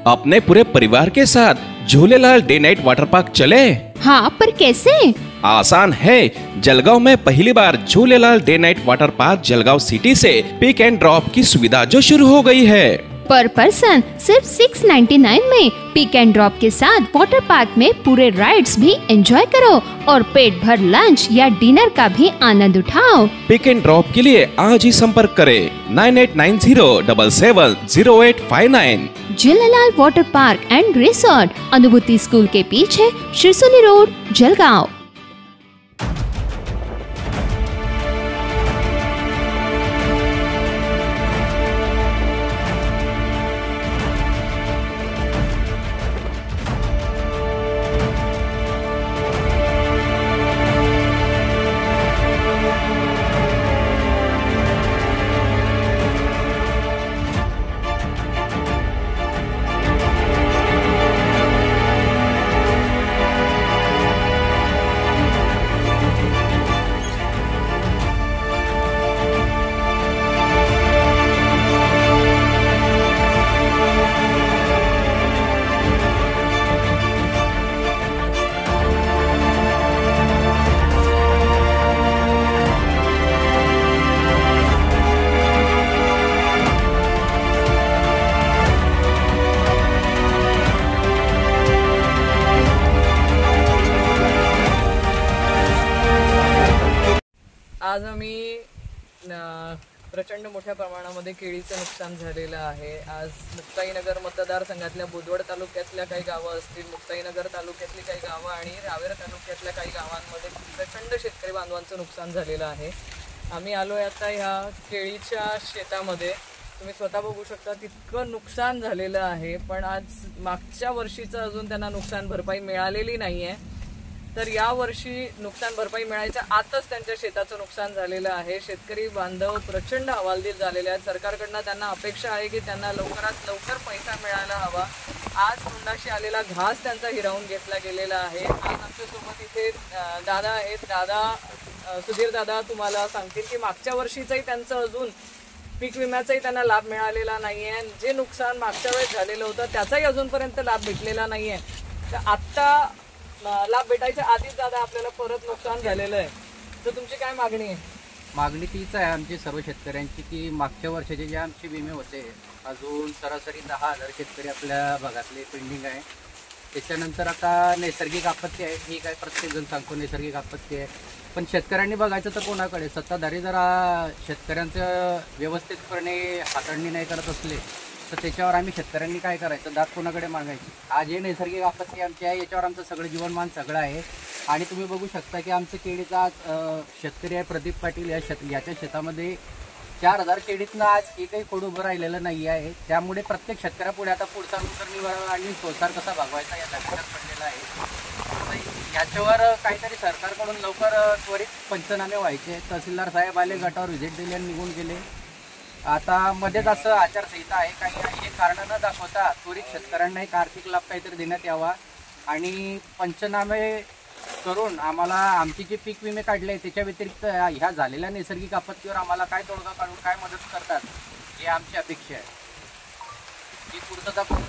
अपने पूरे परिवार के साथ Jhulelal day night water park चले। हाँ, पर कैसे? आसान है। जलगांव में पहली बार Jhulelal day night water park Jalgaon city से पिक एंड ड्रॉप की सुविधा जो शुरू हो गई है। पर पर्सन सिर्फ 699 में पिक एंड ड्रॉप के साथ वाटर पार्क में पूरे राइड्स भी एंजॉय करो और पेट भर लंच या डिनर का भी आनंद उठाओ। पिक एंड ड्रॉप के लिए आज ही संपर्क करें 9890770859। Jhulelal water park end resort, अनुभूति स्कूल के पीछे, शिरसोली रोड, जलगांव। आज आम्ही प्रचंड मोठ्या प्रमाणामध्ये केळीचं नुकसान झालेलं आहे। आज मुक्ताईनगर मतदारसंघातल्या बुधवड तालुक्यातल्या काही गावं असतील, मुक्ताईनगर तालुक्यातली काही गावं आणि रावेर तालुक्यातल्या काही गावांमध्ये प्रचंड शेतकरी बांधवांचं नुकसान झालेलं आहे। आम्ही आलोय आता ह्या केळीच्या शेतामध्ये। तुम्ही स्वतः बघू शकता तितकं नुकसान झालेलं आहे, पण आज मागच्या वर्षीचं अजून त्यांना नुकसान भरपाई मिळालेली नाहीये। तर या वर्षी नुकसान भरपाई मिळायच्या आतच त्यांच्या शेताचं नुकसान झालेलं आहे। शेतकरी बांधव प्रचंड हवालदिल झालेले आहेत। सरकारकडनं त्यांना अपेक्षा आहे की त्यांना लवकरात लवकर पैसा मिळायला हवा। आज तोंडाशी आलेला घास त्यांचा हिरावून घेतला गेलेला आहे। आज आमच्यासोबत इथे दादा आहेत। दादा, सुधीर दादा तुम्हाला सांगतील की मागच्या वर्षीचंही त्यांचं अजून पीक विम्याचाही त्यांना लाभ मिळालेला नाहीये। जे नुकसान मागच्या वेळेस झालेलं होतं त्याचाही अजूनपर्यंत लाभ भेटलेला नाहीये। तर आत्ता लाभ भेटायच्या आधीच दादा आपल्याला परत नुकसान झालेलं आहे। तर तुमची काय मागणी आहे? मागणी तीच आहे आमची सर्व शेतकऱ्यांची की मागच्या वर्षाचे जे आमचे विमे होते अजून सरासरी 10,000 शेतकरी आपल्या भागातले पेंडिंग आहे। त्याच्यानंतर आता नैसर्गिक आपत्ती आहे, ठीक आहे, प्रत्येकजण सांगतो नैसर्गिक आपत्ती आहे, पण शेतकऱ्यांनी बघायचं तर कोणाकडे? सत्ताधारी जरा शेतकऱ्यांचं व्यवस्थितपणे हाताळणी नाही करत असले तर त्याच्यावर आम्ही शेतकऱ्यांनी काय करायचं? दात कोणाकडे मागायची? आज हे नैसर्गिक आपत्ती आमची आहे, याच्यावर आमचं सगळं जीवनमान सगळं आहे। आणि तुम्ही बघू शकता की आमचं केळीचा शेतकरी आहे प्रदीप पाटील, याच्या शेतामध्ये 4,000 केळीतनं आज एकही खोड उभं राहिलेलं नाही आहे। त्यामुळे प्रत्येक शेतकऱ्यापुढे आता पुढचा उदरनिर्वाह आणि संसार कसा भागवायचा या दशकात पडलेला आहे। याच्यावर काहीतरी सरकारकडून लवकर त्वरित पंचनामे व्हायचे। तहसीलदार साहेब आले, गटावर व्हिजिट दिली आणि निघून गेले। आता मध्येच असं आचारसंहिता आहे, काही हे कारण न दाखवता त्वरित शेतकऱ्यांना एक आर्थिक लाभ काहीतरी देण्यात यावा आणि पंचनामे करून आम्हाला आमची जे पीक विमे काढले त्याच्या व्यतिरिक्त ह्या झालेल्या नैसर्गिक आपत्तीवर आम्हाला काय तोडगा काढून काय मदत करतात हे आमची अपेक्षा आहे। ही पूर्तता करून